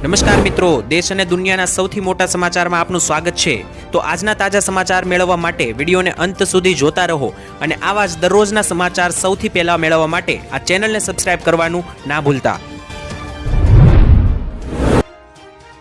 નમસ્કાર મિત્રો, દેશ અને દુનિયાના સૌથી મોટા સમાચારમાં આપનું સ્વાગત છે। તો આજના તાજા સમાચાર મેળવવા માટે વિડીયોને અંત સુધી જોતા રહો અને આવા જ દરરોજના સમાચાર સૌથી પહેલા મેળવવા માટે આ ચેનલને સબસ્ક્રાઇબ કરવાનું ના ભૂલતા।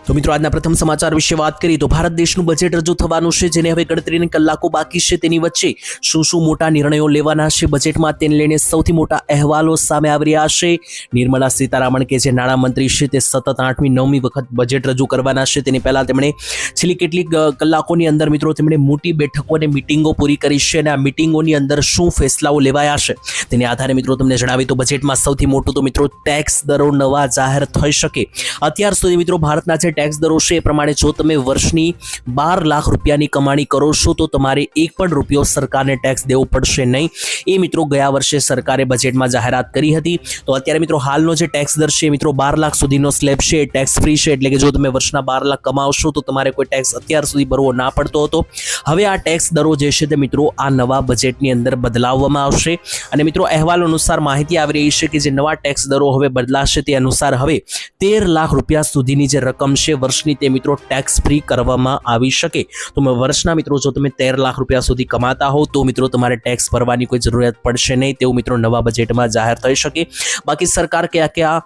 તો મિત્રો, આજના પ્રથમ સમાચાર વિશે વાત કરીએ તો ભારત દેશનું બજેટ રજૂ થવાનું છે, જેને હવે ગણતરીની કલાકો બાકી છે। તેની વચ્ચે શું શું મોટા નિર્ણયો લેવાના છે બજેટમાં, તેને લઈને સૌથી મોટા અહેવાલો સામે આવી રહ્યા છે। નિર્મલા સીતારામન કે જે નાણામંત્રી છે તે સતત 8મી 9મી વખત બજેટ રજૂ કરવાના છે। તેની પહેલા તેમણે છેલ્લી કેટલીક કલાકોની અંદર મિત્રો તેમણે મોટી બેઠકો અને મિટિંગો પૂરી કરી છે અને આ મિટિંગોની અંદર શું ફેસલાઓ લેવાયા છે તેના આધારે મિત્રો તમને જણાવી તો બજેટમાં સૌથી મોટું તો મિત્રો ટેક્સ દરો નવા જાહેર થઈ શકે। અત્યાર સુધી મિત્રો ભારતના જે ટેક્સ દરો છે એ પ્રમાણે જો તમે વર્ષની 12 લાખ રૂપિયાની કમાણી કરો છો તો તમારે એક પણ રૂપિયો સરકારને ટેક્સ દેવો પડશે નહીં। એ મિત્રો ગયા વર્ષે સરકારે બજેટમાં જાહેરાત કરી હતી। તો અત્યારે મિત્રો હાલનો જે ટેક્સ દર છે મિત્રો 12 લાખ સુધીનો સ્લેબ છે એ ટેક્સ ફ્રી છે, એટલે કે જો તમે વર્ષના 12 લાખ કમાવશો તો તમારે કોઈ ટેક્સ અત્યાર સુધી ભરવો ના પડતો હતો। હવે આ ટેક્સ દરો જે છે તે મિત્રો આ નવા બજેટની અંદર બદલાવવામાં આવશે અને મિત્રો અહેવાલ અનુસાર માહિતી આવી રહી છે કે જે નવા ટેક્સ દરો હવે બદલાશે તે અનુસાર હવે 13 લાખ રૂપિયા સુધીની જે રકમ છે વર્ષની તે મિત્રો ટેક્સ ફ્રી કરવામાં આવી શકે। તો વર્ષના મિત્રો જો તમે 13 લાખ રૂપિયા સુધી કમાતા હો તો મિત્રો તમારે ટેક્સ ભરવાની કોઈ જરૂરિયાત પડશે નહીં, તેવું મિત્રો નવા બજેટમાં જાહેર થઈ શકે। બાકી સરકાર કયા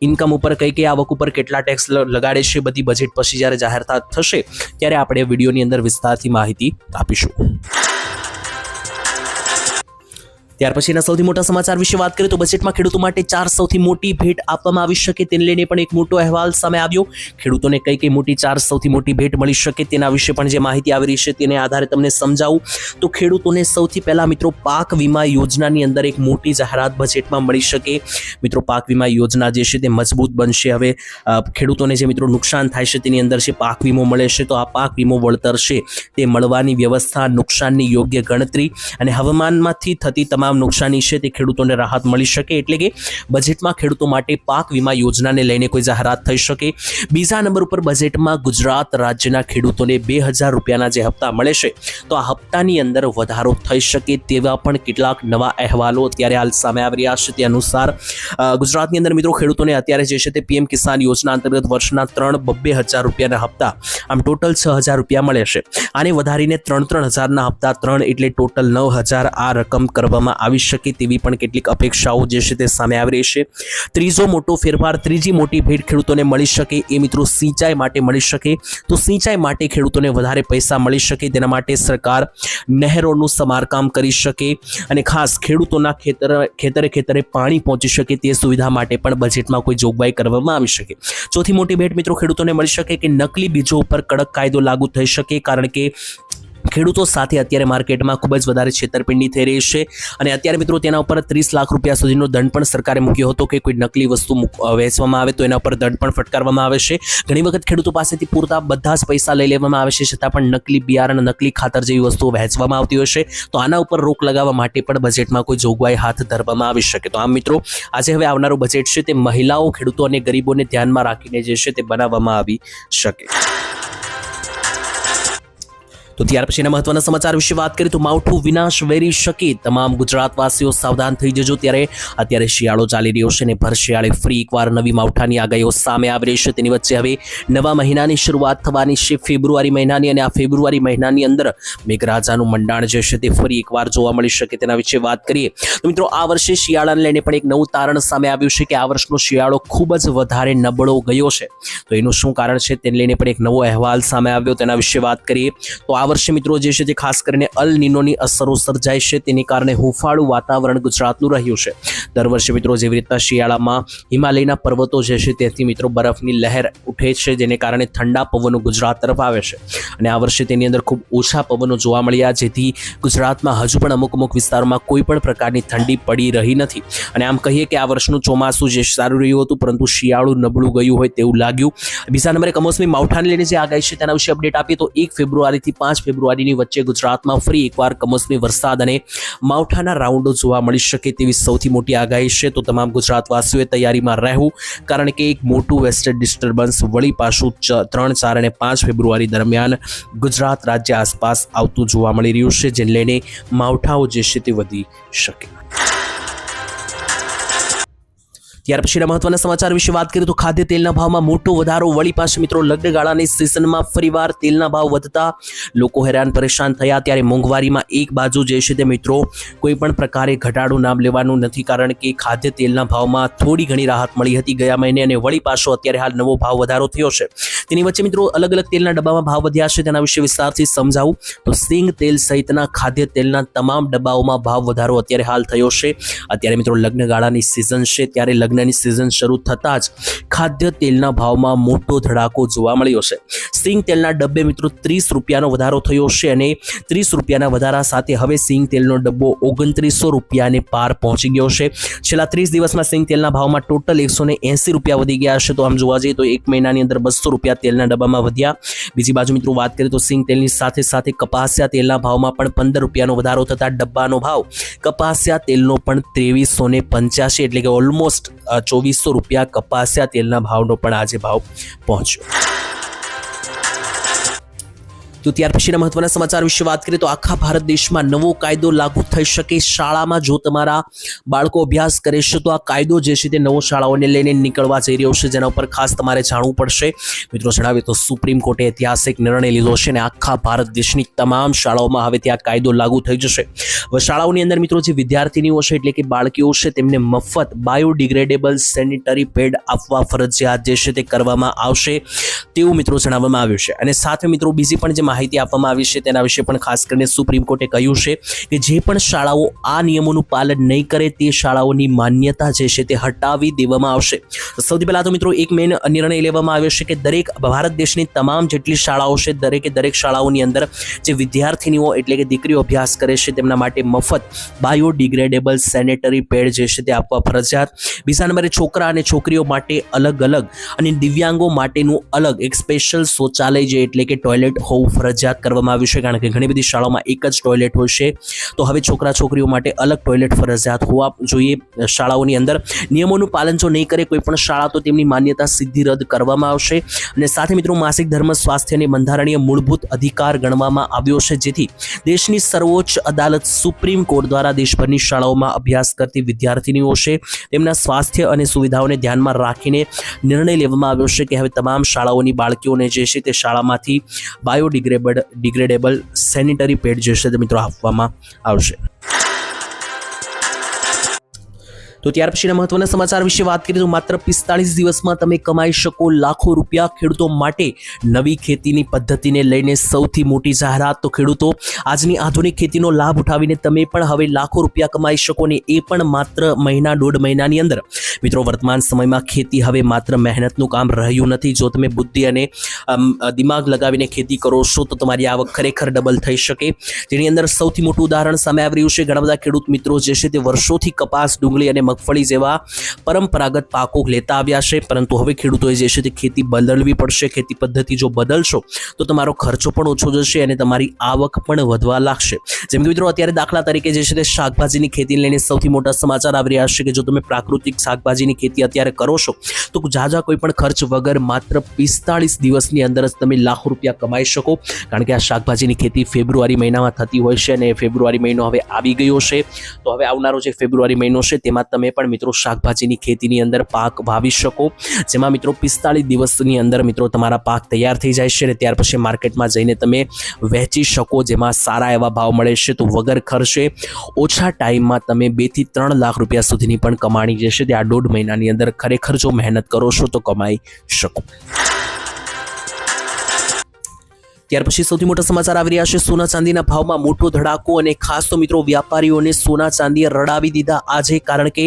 ઇન્કમ ઉપર કઈ આવક ઉપર કેટલા ટેક્સ લગાડે છે બધી બજેટ પછી જ્યારે જાહેર થશે ત્યારે આપણે વિડીયોની અંદર વિસ્તારથી માહિતી આપીશું। ત્યાર પછીના સૌથી મોટા સમાચાર વિશે વાત કરીએ તો બજેટમાં ખેડૂતો માટે 4 સૌથી મોટી ભેટ આપવામાં આવી શકે તેને લઈને પણ એક મોટો અહેવાલ સામે આવ્યો। ખેડૂતોને કઈ મોટી 4 સૌથી મોટી ભેટ મળી શકે તેના વિશે પણ જે માહિતી આવી રહી છે તેને આધારે તમને સમજાવું તો ખેડૂતોને સૌથી પહેલા મિત્રો પાક વીમા યોજનાની અંદર એક મોટી જાહેરાત બજેટમાં મળી શકે। મિત્રો પાક વીમા યોજના જે છે તે મજબૂત બનશે। હવે ખેડૂતોને જે મિત્રો નુકસાન થાય છે તેની અંદર છે પાક વીમો મળે છે, તો આ પાક વીમો વળતર છે તે મળવાની વ્યવસ્થા, નુકસાનની યોગ્ય ગણતરી અને હવામાનમાંથી થતી તમામ નુકસાની છે તે ખેડૂતોને રાહત મળી શકે, એટલે કે બજેટમાં ખેડૂતો માટે પાક વીમા યોજનાને લઈને કોઈ જાહેરાત થઈ શકે। બીજા નંબર ઉપર બજેટમાં ગુજરાત રાજ્યના ખેડૂતોને 2000 રૂપિયાના જે હપ્તા મળે છે તો આ હપ્તાની અંદર વધારો થઈ શકે તેવા પણ કેટલાક નવા અહેવાલો અત્યારે હાલ સામે આવી રહ્યા છે। તે અનુસાર ગુજરાતની અંદર મિત્રો ખેડૂતોને અત્યારે જે છે તે પીએમ કિસાન યોજના અંતર્ગત વર્ષના 2000 રૂપિયાના હપ્તા આમ ટોટલ 6000 રૂપિયા મળે છે। આને વધારીને 3000ના હપ્તા 3 એટલે ટોટલ 9000 આ રકમ કરવામાં આવી શકે તેવી પણ કેટલીક અપેક્ષાઓ જે છે તે સામે આવી રહી છે। ત્રીજો મોટો ફેરફાર, ત્રીજી મોટી ભેટ ખેડૂતોને મળી શકે એ મિત્રો સિંચાઈ માટે મળી શકે। તો સિંચાઈ માટે ખેડૂતોને વધારે પૈસા મળી શકે તેના માટે સરકાર નહેરોનું સમારકામ કરી શકે અને ખાસ ખેડૂતોના ખેતરે પાણી પહોંચી શકે તે સુવિધા માટે પણ બજેટમાં કોઈ જોગવાઈ કરવામાં આવી શકે। ચોથી મોટી ભેટ મિત્રો ખેડૂતોને મળી શકે કે નકલી બીજો ઉપર કડક કાયદો લાગુ થઈ શકે, કારણ કે ખેડૂતો સાથે અત્યારે માર્કેટમાં ખૂબ જ વધારે છેતરપિંડી થઈ રહી છે અને અત્યારે મિત્રો તેના ઉપર 30 લાખ રૂપિયા સુધીનો દંડ પણ સરકારે મૂક્યો હતો કે કોઈ નકલી વસ્તુ વેચવામાં આવે તો એના ઉપર દંડ પણ ફટકારવામાં આવે છે। ઘણી વખત ખેડૂતો પાસેથી પૂરતા બધા જ પૈસા લઈ લેવામાં આવે છે છતાં પણ નકલી બિયારણ, નકલી ખાતર જેવી વસ્તુઓ વહેંચવામાં આવતી હોય છે, તો આના ઉપર રોક લગાવવા માટે પણ બજેટમાં કોઈ જોગવાઈ હાથ ધરવામાં આવી શકે। તો આમ મિત્રો આજે હવે આવનારું બજેટ છે તે મહિલાઓ, ખેડૂતો અને ગરીબોને ધ્યાનમાં રાખીને જે છે તે બનાવવામાં આવી શકે। તો ત્યાર પછીના મહત્વના સમાચાર વિશે વાત કરીએ તો માવઠું વિનાશ વેરી શકે, તમામ ગુજરાતવાસીઓ સાવધાન થઈ જજો। અત્યારે શિયાળો ચાલી રહ્યો છે અને ભર શિયાળે ફરી એકવાર નવી માવઠાની આગાહીઓ સામે આવી રહી છે। તેની વચ્ચે હવે નવા મહિનાની શરૂઆત થવાની છે, ફેબ્રુઆરી મહિનાની, અને આ ફેબ્રુઆરી મહિનાની અંદર મેઘરાજાનું મંડાણ જે છે તે ફરી એકવાર જોવા મળી શકે તેના વિશે વાત કરીએ તો મિત્રો આ વર્ષે શિયાળાને લઈને પણ એક નવું તારણ સામે આવ્યું છે કે આ વર્ષનો શિયાળો ખૂબ જ વધારે નબળો ગયો છે। તો એનું શું કારણ છે તેને લઈને પણ એક નવો અહેવાલ સામે આવ્યો, તેના વિશે વાત કરીએ તો આ વર્ષે મિત્રો જે છે તે ખાસ કરીને અલ નીનોની અસરો સર્જાય છે, તેને કારણે હુંફાળું વાતાવરણ ગુજરાતનું રહ્યું છે। દર વર્ષે મિત્રો જેવી રીતના શિયાળામાં હિમાલયના પર્વતો જે છે તેથી મિત્રો બરફની લહેર ઉઠે છે, જેને કારણે ઠંડા પવનો ગુજરાત તરફ આવે છે અને આ વર્ષે તેની અંદર ખૂબ ઓછા પવનો જોવા મળ્યા, જેથી ગુજરાતમાં હજુ પણ અમુક વિસ્તારોમાં કોઈ પણ પ્રકારની ઠંડી પડી રહી નથી। અને આમ કહીએ કે આ વર્ષનું ચોમાસું જે સારું રહ્યું હતું પરંતુ શિયાળું નબળું ગયું હોય તેવું લાગ્યું। બીજા નંબરે કમોસમી માવઠાને લઈને જે આગાહી છે તેના વિશે અપડેટ આપીએ તો 1 ફેબ્રુઆરીથી 5 ફેબ્રુઆરીની વચ્ચે ગુજરાતમાં ફરી એકવાર કમોસમી વરસાદ અને માવઠાના રાઉન્ડો જોવા મળી શકે તેવી સૌથી મોટી આગાહી છે। તો તમામ ગુજરાતવાસીઓએ તૈયારીમાં રહેવું, કારણ કે એક મોટું વેસ્ટર્ન ડિસ્ટર્બન્સ વળી પાછું 3, 4 અને 5 ફેબ્રુઆરી દરમિયાન ગુજરાત રાજ્ય આસપાસ આવતું જોવા મળી રહ્યું છે, જેને લઈને માવઠાઓ જે છે તે વધી શકે। ત્યાર પછીના મહત્વના સમાચાર વિશે વાત કરીએ તો ખાદ્ય તેલના ભાવમાં મોટો વધારો. વળી પાછું મિત્રો લગ્નગાળાની સિઝનમાં ફરીવાર તેલના ભાવ વધતા લોકો હેરાન પરેશાન થયા. ત્યારે મોંઘવારીમાં એક બાજુ જે છે તે મિત્રો કોઈ પણ પ્રકારે ઘટાડો નામ લેવાનું નથી, કારણ કે ખાદ્ય તેલના ભાવમાં થોડી ઘણી રાહત મળી હતી ગયા મહિને અને વળી પાછો અત્યારે હાલ નવો ભાવ વધારો થયો છે. તેની વચ્ચે મિત્રો અલગ અલગ તેલના ડબ્બામાં ભાવ વધ્યા છે, તેના વિશે વિસ્તારથી સમજાવું તો સિંગ તેલ સહિતના ખાદ્ય તેલના તમામ ડબ્બાઓમાં ભાવ વધારો અત્યારે હાલ થયો છે. અત્યારે મિત્રો લગ્નગાળાની સિઝન છે, ત્યારે લગ્નની સિઝન શરૂ થતાં જ ખાદ્ય તેલના ભાવમાં મોટો ધડાકો જોવા મળ્યો છે. સિંગ તેલના ડબ્બે મિત્રો 30 રૂપિયાનો વધારો થયો છે અને 30 રૂપિયાના વધારા સાથે હવે સિંગ તેલનો ડબ્બો 2900 રૂપિયાને પાર પહોંચી ગયો છે. છેલ્લા 30 દિવસમાં સિંગ તેલના ભાવમાં ટોટલ 180 રૂપિયા વધી ગયા છે. તો આમ જોવા જઈએ તો એક મહિનાની અંદર 200 રૂપિયા તેલના ડબ્બામાં વધ્યા. બીજી બાજુ મિત્રો વાત કરીએ તો સિંગ તેલની સાથે સાથે કપાસિયા તેલના ભાવમાં પણ 15 રૂપિયાનો વધારો થતા ડબ્બાનો ભાવ કપાસિયા તેલનો પણ 2385 એટલે કે ઓલમોસ્ટ 2400 રૂપિયા કપાસિયા તેલના ભાવનો પણ આજે ભાવ પહોંચ્યો. તો ત્યાર પછીના મહત્વના સમાચાર વિશે વાત કરીએ તો આખા ભારત દેશમાં નવો કાયદો લાગુ થઈ શકે. શાળામાં જો તમારા બાળકો અભ્યાસ કરે છે તો આ કાયદો જે છે તે નવો શાળાઓને લઈને નીકળવા જઈ રહ્યો છે, જેના ઉપર ખાસ તમારે જાણવું પડશે. મિત્રો જણાવીએ તો સુપ્રીમ કોર્ટે ઐતિહાસિક નિર્ણય લીધો છે અને આખા ભારત દેશની તમામ શાળાઓમાં હવે ત્યાં કાયદો લાગુ થઈ જશે. હવે શાળાઓની અંદર મિત્રો જે વિદ્યાર્થીનીઓ છે એટલે કે બાળકીઓ છે તેમને મફત બાયોડિગ્રેડેબલ સેનિટરી પેડ આપવા ફરજિયાત જે છે તે કરવામાં આવશે તેવું મિત્રો જણાવવામાં આવ્યું છે. અને સાથે મિત્રો બીજી પણ જે માહિતી આપવામાં આવી છે તેના વિશે પણ ખાસ કરીને સુપ્રીમ કોર્ટે કહ્યું છે કે જે પણ શાળાઓ આ નિયમોનું પાલન નહીં કરે તે શાળાઓની માન્યતા જે છે તે હટાવી દેવામાં આવશે. સૌથી પહેલા તો મિત્રો એક મેઇન નિર્ણય લેવામાં આવ્યો છે કે દરેક ભારત દેશની તમામ જેટલી શાળાઓ છે દરેક શાળાઓની અંદર જે વિદ્યાર્થીનીઓ એટલે કે દીકરીઓ અભ્યાસ કરે છે તેમના માટે મફત બાયોડિગ્રેડેબલ સેનેટરી પેડ જે છે તે આપવા ફરજિયાત. બીજા નંબરે છોકરા અને છોકરીઓ માટે અલગ અલગ અને દિવ્યાંગો માટેનું અલગ એક સ્પેશિયલ શૌચાલય જે એટલે કે ટોયલેટ હોવું ફરજિયાત કરવામાં આવ્યું છે, કારણ કે ઘણી બધી શાળાઓમાં એક જ ટોયલેટ હોય છે. તો હવે છોકરા છોકરીઓ માટે અલગ ટોયલેટ ફરજિયાત હોવા જોઈએ શાળાઓની અંદર. નિયમોનું પાલન જો નહીં કરે કોઈ પણ શાળા તો તેમની માન્યતા સીધી રદ કરવામાં આવશે. અને સાથે મિત્રો માસિક ધર્મ સ્વાસ્થ્યને બંધારણીય મૂળભૂત અધિકાર ગણવામાં આવ્યો છે, જેથી દેશની સર્વોચ્ચ અદાલત સુપ્રીમ કોર્ટ દ્વારા દેશભરની શાળાઓમાં અભ્યાસ કરતી વિદ્યાર્થીનીઓ છે તેમના સ્વાસ્થ્ય અને સુવિધાઓને ધ્યાનમાં રાખીને નિર્ણય લેવામાં આવ્યો છે કે હવે તમામ શાળાઓની બાળકીઓને જે છે તે શાળામાંથી બાયોડિગ્રેડેબલ સેનિટરી પેડ જે છે તે મિત્રો આપવામાં આવશે. તો ત્યાર પછીના મહત્વના સમાચાર વિશે વાત કરીએ તો માત્ર 45 દિવસમાં તમે કમાઈ શકો લાખો રૂપિયા. ખેડૂતો માટે નવી ખેતીની પદ્ધતિને લઈને સૌથી મોટી જાહેરાત. તો ખેડૂતો આજની આધુનિક ખેતીનો લાભ ઉઠાવીને તમે પણ હવે લાખો રૂપિયા કમાઈ શકો ને એ પણ માત્ર મહિના દોઢ મહિનાની અંદર. મિત્રો વર્તમાન સમયમાં ખેતી હવે માત્ર મહેનતનું કામ રહ્યું નથી. જો તમે બુદ્ધિ અને દિમાગ લગાવીને ખેતી કરો છો તો તમારી આવક ખરેખર ડબલ થઈ શકે. જેની અંદર સૌથી મોટું ઉદાહરણ સામે આવી રહ્યું છે. ઘણા બધા ખેડૂત મિત્રો જે છે તે વર્ષોથી કપાસ, ડુંગળી અને મગફળી જેવા પરંપરાગત પાકો લેતા આવ્યા છે, પરંતુ હવે ખેડૂતોએ જે છે તે ખેતી બદલવી પડશે. ખેતી પદ્ધતિ જો બદલશો તો તમારો ખર્ચો પણ ઓછો જશે અને તમારી આવક પણ વધવા લાગશે. જેમ કે મિત્રો અત્યારે દાખલા તરીકે જે છે તે શાકભાજીની ખેતીને લઈને સૌથી મોટા સમાચાર આવી રહ્યા છે કે જો તમે પ્રાકૃતિક શાકભાજીની ખેતી અત્યારે કરો છો તો ઝાઝા કોઈ પણ ખર્ચ વગર માત્ર 45 દિવસની અંદર જ તમે લાખો રૂપિયા કમાઈ શકો. કારણ કે આ શાકભાજીની ખેતી ફેબ્રુઆરી મહિનામાં થતી હોય છે અને ફેબ્રુઆરી મહિનો હવે આવી ગયો છે. તો હવે આવનારો જે ફેબ્રુઆરી મહિનો છે તેમાં તમે પણ મિત્રો શાકભાજીની ખેતીની અંદર પાક વાવી શકો, જેમાં મિત્રો 45 દિવસની અંદર મિત્રો તમારા પાક તૈયાર થઈ જાય છે અને ત્યાર પછી માર્કેટમાં જઈને તમે વહેંચી શકો, જેમાં સારા એવા ભાવ મળે છે. તો વગર ખર્ચે ઓછા ટાઈમમાં તમે 2 થી 3 લાખ રૂપિયા સુધીની પણ કમાણી જે છે તે આ દોઢ મહિનાની અંદર ખરેખર જો મહેનત કરો છો તો કમાઈ શકો. ત્યાર પછી સૌથી મોટા સમાચાર આવી રહ્યા છે સોના ચાંદીના ભાવમાં મોટો ધડાકો અને ખાસ તો મિત્રો વ્યાપારીઓને સોના ચાંદીએ રડાવી દીધા આજે, કારણ કે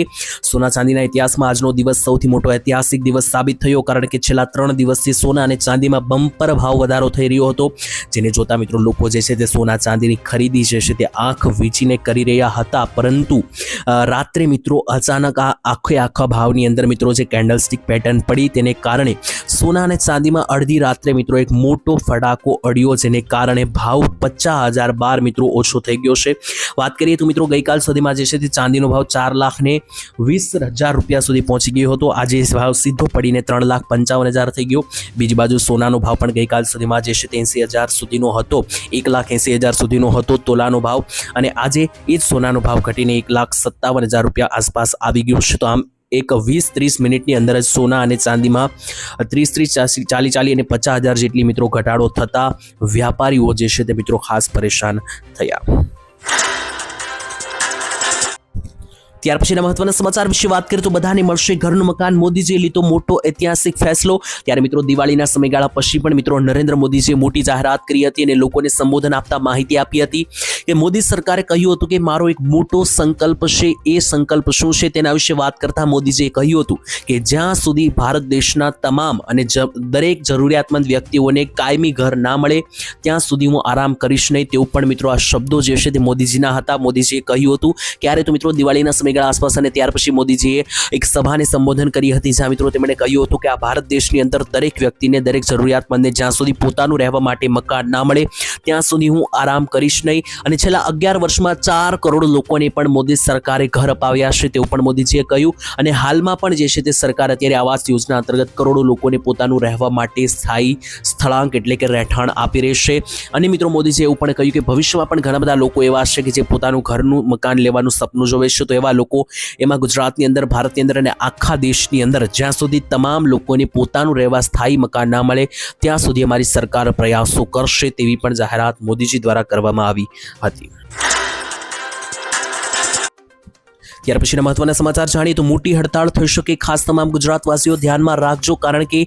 સોના ચાંદીના ઇતિહાસમાં આજનો દિવસ સૌથી મોટો ઐતિહાસિક દિવસ સાબિત થયો, કારણ કે છેલ્લા 3 દિવસથી સોના અને ચાંદીમાં બમ્પર ભાવ વધારો થઈ રહ્યો હતો, જેને જોતા મિત્રો લોકો જે છે તે સોના ચાંદીની ખરીદી જે છે તે આંખ વીંચીને કરી રહ્યા હતા. પરંતુ રાત્રે મિત્રો અચાનક આ આખા ભાવની અંદર મિત્રો જે કેન્ડલસ્ટિક પેટર્ન પડી તેને કારણે સોના અને ચાંદીમાં અડધી રાત્રે મિત્રો એક મોટો ફટાકો અડ્યો, જેને કારણે ભાવ 50,012 મિત્રો ઓછો થઈ ગયો છે. વાત કરીએ તો મિત્રો ગઈકાલ સુધીમાં જે છે તે ચાંદીનો ભાવ 4,20,000 રૂપિયા સુધી પહોંચી ગયો હતો. આજે ભાવ સીધો પડીને 3,55,000 થઈ ગયો. બીજી બાજુ સોનાનો ભાવ પણ ગઈકાલ સુધીમાં જે છે તે 80,000 સુધીનો હતો, 1,80,000 સુધીનો હતો તોલાનો ભાવ, અને આજે એ જ સોનાનો ભાવ ઘટીને 1,57,000 રૂપિયા આસપાસ આવી ગયો છે. તો આમ એક 20-30 મિનિટની અંદર જ સોના અને ચાંદીમાં 30-40 અને 50,000 જેટલી મિત્રો ઘટાડો થતા વ્યાપારીઓ જે છે તે મિત્રો ખાસ પરેશાન થયા. ત્યાર પછીના મહત્વના સમાચાર વિશે વાત કરીએ તો બધાને મળશે ઘરનું મકાન. મોદીજીએ લીધો મોટો ઐતિહાસિક ફેસલો. ત્યારે મિત્રો દિવાળીના સમયગાળા પછી પણ મિત્રો નરેન્દ્ર મોદીજીએ મોટી જાહેરાત કરી હતી અને લોકોને સંબોધન આપતા માહિતી આપી હતી કે મોદી સરકારે કહ્યું હતું કે મારો એક મોટો સંકલ્પ છે. એ સંકલ્પ શું છે તેના વિશે વાત કરતા મોદીજીએ કહ્યું હતું કે જ્યાં સુધી ભારત દેશના તમામ અને દરેક જરૂરિયાતમંદ વ્યક્તિઓને કાયમી ઘર ના મળે ત્યાં સુધી હું આરામ કરીશ નહીં. તેવું પણ મિત્રો આ શબ્દો જે છે તે મોદીજીના હતા. મોદીજીએ કહ્યું હતું ક્યારે તો મિત્રો દિવાળીના સમયગાળા આસપાસ અને ત્યાર પછી મોદીજીએ એક સભાને સંબોધન કરી હતી જ્યાં મિત્રો તેમણે કહ્યું હતું કે આ ભારત દેશની અંદર દરેક વ્યક્તિને દરેક જરૂરિયાતમંદને જ્યાં સુધી પોતાનું રહેવા માટે મકાન ના મળે ત્યાં સુધી હું આરામ કરીશ નહીં. અને છેલ્લા 11 વર્ષમાં 4 કરોડ લોકોને પણ મોદી સરકારે ઘર અપાવ્યા છે તેવું પણ મોદીજીએ કહ્યું. અને હાલમાં પણ જે છે તે સરકાર અત્યારે આવાસ યોજના અંતર્ગત કરોડો લોકોને પોતાનું રહેવા માટે સ્થાયી સ્થળાંક એટલે કે રહેઠાણ આપી રહેશે. અને મિત્રો મોદીજીએ એવું પણ કહ્યું કે ભવિષ્યમાં પણ ઘણા બધા લોકો એવા છે કે જે પોતાનું ઘરનું મકાન લેવાનું સપનું જોવે છે. તો એવા લોકો એમાં ગુજરાતની અંદર, ભારતની અંદર અને આખા દેશની અંદર જ્યાં સુધી તમામ લોકોને પોતાનું રહેવા સ્થાયી મકાન ના મળે ત્યાં સુધી અમારી સરકાર પ્રયાસો કરશે તેવી પણ જાહેરાત મોદીજી દ્વારા કરવામાં આવી હતી. ત્યાર પછીના મહત્વના સમાચાર જાણીએ તો મોટી હડતાળ થઈ શકે. ખાસ તમામ ગુજરાતવાસીઓ ધ્યાનમાં રાખજો કારણ કે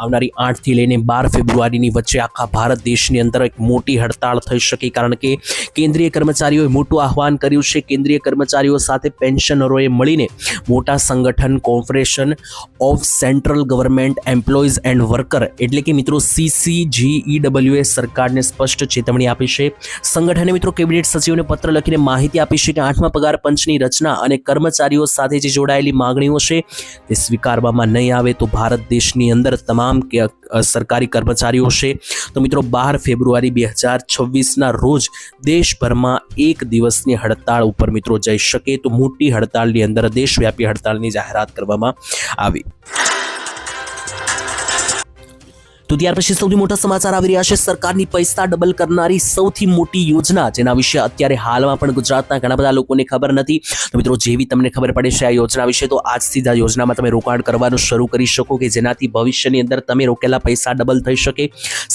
આવનારી 8 થી લઈને 12 ફેબ્રુઆરીની વચ્ચે આખા ભારત દેશની અંદર એક મોટી હડતાળ થઈ શકે કારણ કે કેન્દ્રીય કર્મચારીઓએ મોટું આહવાન કર્યું છે. કેન્દ્રીય કર્મચારીઓ સાથે પેન્શનરોએ મળીને મોટા સંગઠન confederation of central government employees and worker એટલે કે મિત્રો CCGEWએ સરકારને સ્પષ્ટ ચેતવણી આપી છે. સંગઠને મિત્રો કેબિનેટ સચિવને પત્ર લખીને માહિતી આપી છે કે 8મા પગાર પંચની રચના અને કર્મચારીઓ સાથે જે જોડાયેલી માંગણીઓ છે તે સ્વીકારવામાં નહીં આવે તો ભારત દેશની અંદર તમામ સરકારી કર્મચારીઓ છે તો મિત્રો 12 ફેબ્રુઆરી 2026ના રોજ દેશભરમાં એક દિવસની હડતાળ ઉપર મિત્રો જઈ શકે. તો મોટી હડતાળની અંદર દેશવ્યાપી હડતાળની જાહેરાત કરવામાં આવી. તો ત્યાર પછી સૌથી મોટા સમાચાર આવી રહ્યા છે. સરકારની પૈસા ડબલ કરનારી સૌથી મોટી યોજના જેના વિશે અત્યારે હાલમાં પણ ગુજરાતના ઘણા બધા લોકોને ખબર નથી. તો મિત્રો જેવી તમને ખબર પડે છે આ યોજના વિશે તો આજથી જ આ યોજનામાં તમે રોકાણ કરવાનું શરૂ કરી શકો કે જેનાથી ભવિષ્યની અંદર તમે રોકેલા પૈસા ડબલ થઈ શકે.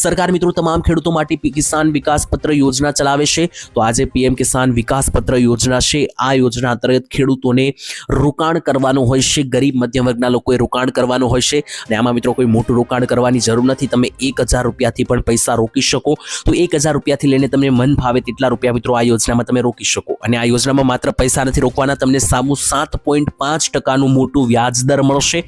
સરકાર મિત્રો તમામ ખેડૂતો માટે કિસાન વિકાસ પત્ર યોજના ચલાવે છે. તો આજે PM કિસાન વિકાસ પત્ર યોજના છે. આ યોજના અંતર્ગત ખેડૂતોને રોકાણ કરવાનું હોય છે. ગરીબ મધ્યમ વર્ગના લોકોએ રોકાણ કરવાનું હોય છે અને આમાં મિત્રો કોઈ મોટું રોકાણ કરવાની જરૂર નથી. તમે 1,000 રૂપિયાથી પણ પૈસા રોકી શકો. તો 1,000 રૂપિયાથી લઈને તમને મન ભાવે તેટલા રૂપિયા મિત્રો આ યોજનામાં તમે રોકી શકો. અને આ યોજનામાં માત્ર પૈસા નથી રોકવાના, તમને સામું 7.5% મોટું વ્યાજ દર મળશે.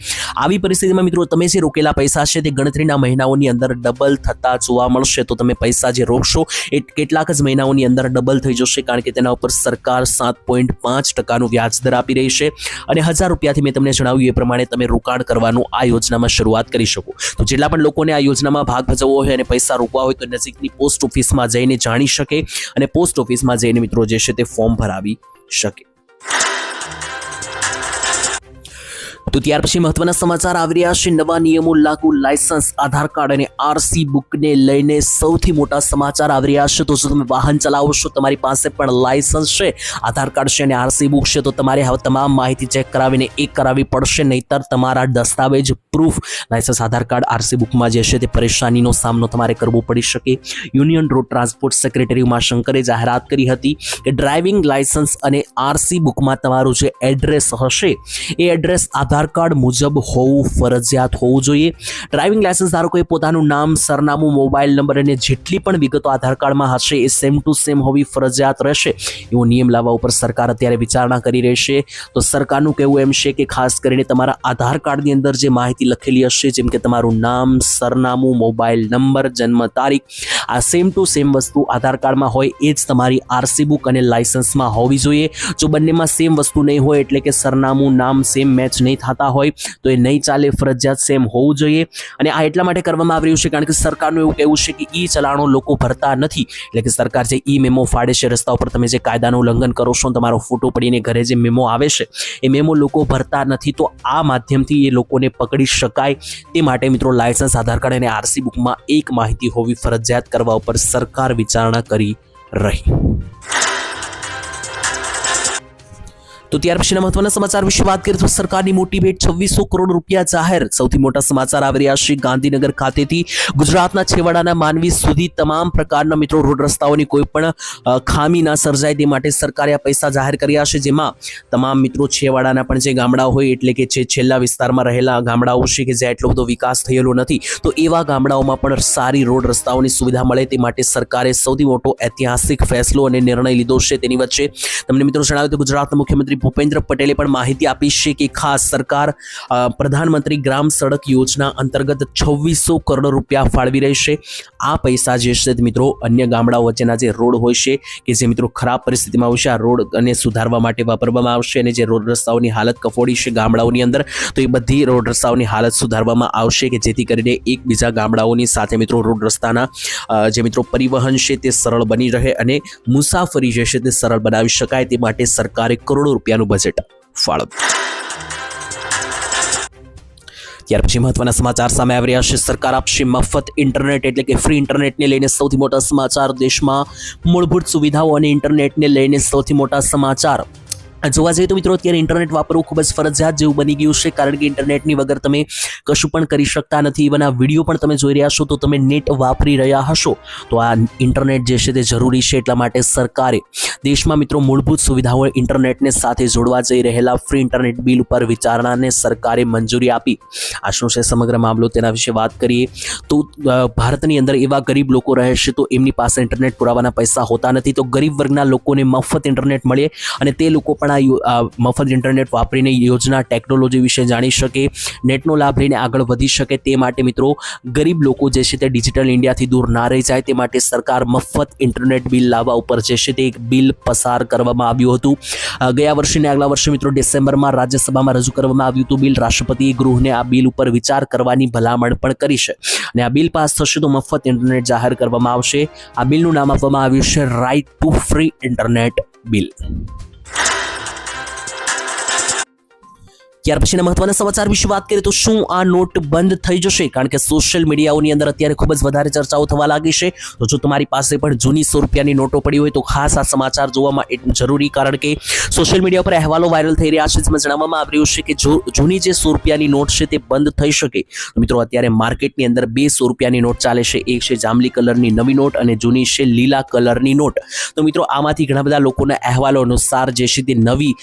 આવી પરિસ્થિતિમાં મિત્રો તમે જે રોકેલા પૈસા છે તે ગણતરીના મહિનાઓની અંદર ડબલ થતા જોવા મળશે. તો તમે પૈસા જે રોકશો એ કેટલાક જ મહિનાઓની અંદર ડબલ થઈ જશે કારણ કે તેના ઉપર સરકાર 7.5% વ્યાજ દર આપી રહી છે. અને 1,000 રૂપિયાથી મેં તમને જણાવ્યું એ પ્રમાણે તમે રોકાણ કરવાનું આ યોજનામાં શરૂઆત કરી શકો. તો જેટલા પણ લોકોને આ યોજનામાં ભાગ ભજવવો હોય અને પૈસા રોકવા હોય તો નજીકની પોસ્ટ ઓફિસમાં જઈને જાણી શકે અને પોસ્ટ ઓફિસમાં જઈને મિત્રો જે છે તે ફોર્મ ભરાવી શકે. તો ત્યાર પછી મહત્વના સમાચાર આવી રહ્યા છે. નવા નિયમો લાગુ, લાયસન્સ, આધાર કાર્ડ અને RC બુકને લઈને સૌથી મોટા સમાચાર આવી રહ્યા છે. તો જો તમે વાહન ચલાવો છો, તમારી પાસે પણ લાયસન્સ છે, આધાર કાર્ડ છે અને RC બુક છે તો તમારે હવે તમામ માહિતી ચેક કરાવીને એક કરાવવી પડશે. નહીતર તમારા દસ્તાવેજ પ્રૂફ લાયસન્સ, આધાર કાર્ડ, RC બુકમાં જે છે તે પરેશાનીનો સામનો તમારે કરવો પડી શકે. યુનિયન રોડ ટ્રાન્સપોર્ટ સેક્રેટરી ઉમાશંકરે જાહેરાત કરી હતી કે ડ્રાઇવિંગ લાયસન્સ અને RC બુકમાં તમારું જે એડ્રેસ હશે એ એડ્રેસ આધાર કાર્ડ મુજબ હોવું ફરજિયાત હોવું જોઈએ. ડ્રાઇવિંગ લાયસન્સ ધારકોએ પોતાનું નામ, સરનામું, મોબાઈલ નંબર અને જેટલી પણ વિગતો આધાર કાર્ડમાં હશે એ સેમ ટુ સેમ હોવી ફરજિયાત રહેશે. એવો નિયમ લાવવા ઉપર સરકાર અત્યારે વિચારણા કરી રહી છે. તો સરકારનું કહેવું એમ છે કે ખાસ કરીને તમારા આધાર કાર્ડની અંદર જે માહિતી લખેલી હશે જેમ કે તમારું નામ, સરનામું, મોબાઈલ નંબર, જન્મ તારીખ, આ સેમ ટુ સેમ વસ્તુ આધાર કાર્ડમાં હોય એ જ તમારી RC બુક અને લાયસન્સમાં હોવી જોઈએ. જો બંનેમાં સેમ વસ્તુ નહીં હોય એટલે કે સરનામું, નામ સેમ મેચ નહીં થતા હોય તો એ નહીં ચાલે, ફરજિયાત સેમ હોવું જોઈએ. અને આ એટલા માટે કરવામાં આવી રહ્યું છે કારણ કે સરકારનું એવું કહેવું છે કે ચલાણો લોકો ભરતા નથી. એટલે કે સરકાર જે મેમો ફાડે છે રસ્તા ઉપર, તમે જે કાયદાનું ઉલ્લંઘન કરો છો, તમારો ફોટો પડીને ઘરે જે મેમો આવે છે એ મેમો લોકો ભરતા નથી. તો આ માધ્યમથી એ લોકોને પકડી શકાય તે માટે મિત્રો લાયસન્સ, આધાર કાર્ડ અને RC બુકમાં એક માહિતી હોવી ફરજિયાત કરવા ઉપર સરકાર વિચારણા કરી રહી. તો ત્યાર પછીના મહત્વના સમાચાર વિશે વાત કરીએ તો સરકારની મોટી ભેટ 2600 કરોડ રૂપિયા જાહેર. સૌથી મોટા સમાચાર આવી રહ્યા છે ગાંધીનગર ખાતેથી. ગુજરાતના છેવાડાના માનવી સુધી તમામ પ્રકારના મિત્રો રોડ રસ્તાઓની કોઈ પણ ખામી ના સર્જાય તે માટે સરકારે આ પૈસા જાહેર કર્યા છે, જેમાં તમામ મિત્રો છેવાડાના પણ જે ગામડાઓ હોય એટલે કે જે છેલ્લા વિસ્તારમાં રહેલા ગામડાઓ છે કે જ્યાં એટલો બધો વિકાસ થયેલો નથી, તો એવા ગામડાઓમાં પણ સારી રોડ રસ્તાઓની સુવિધા મળે તે માટે સરકારે સૌથી મોટો ઐતિહાસિક ફેસલો અને નિર્ણય લીધો છે. તેની વચ્ચે તમને મિત્રો જણાવ્યું તો ગુજરાતના મુખ્યમંત્રી ભૂપેન્દ્ર પટેલે પણ માહિતી આપી છે કે ખાસ સરકાર પ્રધાનમંત્રી ગ્રામ સડક યોજના અંતર્ગત 2600 કરોડ રૂપિયા ફાળવી રહી છે. આ પૈસા જે છે મિત્રો અન્ય ગામડાઓ વચ્ચેના જે રોડ હોય છે કે જે મિત્રો ખરાબ પરિસ્થિતિમાં હોય છે, આ રોડ અને સુધારવા માટે વાપરવામાં આવશે. અને જે રોડ રસ્તાઓની હાલત કફોડી છે ગામડાઓની અંદર, તો એ બધી રોડ રસ્તાઓની હાલત સુધારવામાં આવશે કે જેથી કરીને એકબીજા ગામડાઓની સાથે મિત્રો રોડ રસ્તાના જે મિત્રો પરિવહન છે તે સરળ બની રહે અને મુસાફરી જે છે તે સરળ બનાવી શકાય તે માટે સરકારે કરોડો રૂપિયાનું બજેટ ફાળવ્યું. ત્યાર પછી મહત્વના સમાચાર સામે આવી રહ્યા છે. સરકાર આપશે મફત ઇન્ટરનેટ એટલે કે ફ્રી ઇન્ટરનેટને લઈને સૌથી મોટા સમાચાર. દેશમાં મૂળભૂત સુવિધાઓ અને ઇન્ટરનેટને લઈને સૌથી મોટા સમાચાર. જોવા જઈએ તો મિત્રો અત્યારે ઇન્ટરનેટ વાપરવું ખૂબ જ ફરજિયાત જેવું બની ગયું છે, કારણ કે ઇન્ટરનેટની વગર તમે કશું પણ કરી શકતા નથી. ઇવન આ વિડીયો પણ તમે જોઈ રહ્યા છો તો તમે નેટ વાપરી રહ્યા હશો, તો આ ઇન્ટરનેટ જે છે તે જરૂરી છે. એટલા માટે સરકારે દેશમાં મિત્રો મૂળભૂત સુવિધાઓ ઇન્ટરનેટને સાથે જોડવા જઈ રહેલા ફ્રી ઇન્ટરનેટ બિલ ઉપર વિચારણાને સરકારે મંજૂરી આપી. આ શું છે સમગ્ર મામલો તેના વિશે વાત કરીએ તો ભારતની અંદર એવા ગરીબ લોકો રહે છે તો એમની પાસે ઇન્ટરનેટ પુરાવાના પૈસા હોતા નથી, તો ગરીબ વર્ગના લોકોને મફત ઇન્ટરનેટ મળે અને તે લોકો પણ આ મફત ઇન્ટરનેટ વાપરીને યોજના ટેકનોલોજી વિશે જાણી શકે, નેટનો લાભ લઈને આગળ વધી શકે. તે માટે મિત્રો ગરીબ લોકો જે છે તે ડિજિટલ ઇન્ડિયાથી દૂર ના રહી જાય તે માટે સરકાર મફત ઇન્ટરનેટ બિલ લાવવા ઉપર જે છે તે એક બિલ પસાર કરવામાં આવ્યું હતું. ગયા વર્ષે ને આગલા વર્ષે મિત્રો ડિસેમ્બરમાં રાજ્યસભામાં રજૂ કરવામાં આવ્યું હતું બિલ. રાષ્ટ્રપતિએ ગૃહને આ બિલ ઉપર વિચાર કરવાની ભલામણ પણ કરી છે અને આ બિલ પાસ થશે તો મફત ઇન્ટરનેટ જાહેર કરવામાં આવશે. આ બિલનું નામ આપવામાં આવ્યું છે right to free internet bill. ત્યાર પછીના મહત્વના સમાચાર વિશે વાત કરીએ તો શું આ નોટ બંધ થઈ જશે? કારણ કે સોશિયલ મીડિયાઓની અંદર અત્યારે ખૂબ જ વધારે ચર્ચાઓ થવા લાગી છે. તો જો તમારી પાસે પણ જૂની 100 રૂપિયાની નોટો પડી હોય તો ખાસ આ સમાચાર જોવામાં જરૂરી, કારણ કે સોશિયલ મીડિયા પર અહેવાલો વાયરલ થઈ રહ્યા છે. જેમાં જણાવવામાં આવી રહ્યું છે કે જો જૂની જે 100 રૂપિયાની નોટ છે તે બંધ થઈ શકે. મિત્રો અત્યારે માર્કેટની અંદર 2 100 રૂપિયાની નોટ ચાલે છે. એક છે જાંબલી કલરની નવી નોટ અને જૂની છે લીલા કલરની નોટ. તો મિત્રો આમાંથી ઘણા બધા લોકોના અહેવાલો અનુસાર જે છે તે નવી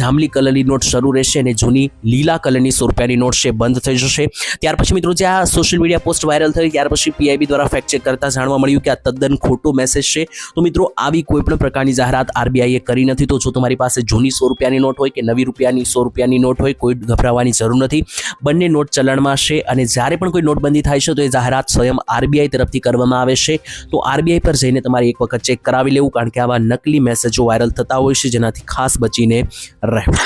જાંબલી કલરની નોટ શરૂ રહેશે અને જૂની લીલા કલરની 100 રૂપિયાની નોટ છે બંધ થઈ જશે. ત્યાર પછી મિત્રો જે આ સોશિયલ મીડિયા પોસ્ટ વાયરલ થઈ ત્યાર પછી પીઆઈબી દ્વારા ફેક્ટ ચેક કરતા જાણવા મળ્યું કે આ તદ્દન ખોટો મેસેજ છે. તો મિત્રો આવી કોઈ પણ પ્રકારની જાહેરાત આરબીઆઈએ કરી નથી. તો જો તમારી પાસે જૂની 100 રૂપિયાની નોટ હોય કે નવી રૂપિયાની 100 રૂપિયાની નોટ હોય, કોઈ ગભરાવાની જરૂર નથી. બંને નોટ ચલણમાં છે અને જ્યારે પણ કોઈ નોટબંધી થાય છે તો એ જાહેરાત સ્વયં આરબીઆઈ તરફથી કરવામાં આવે છે. તો આરબીઆઈ પર જઈને તમારે એક વખત ચેક કરાવી લેવું, કારણ કે આવા નકલી મેસેજો વાયરલ થતા હોય છે જેનાથી ખાસ બચીને રહેવું.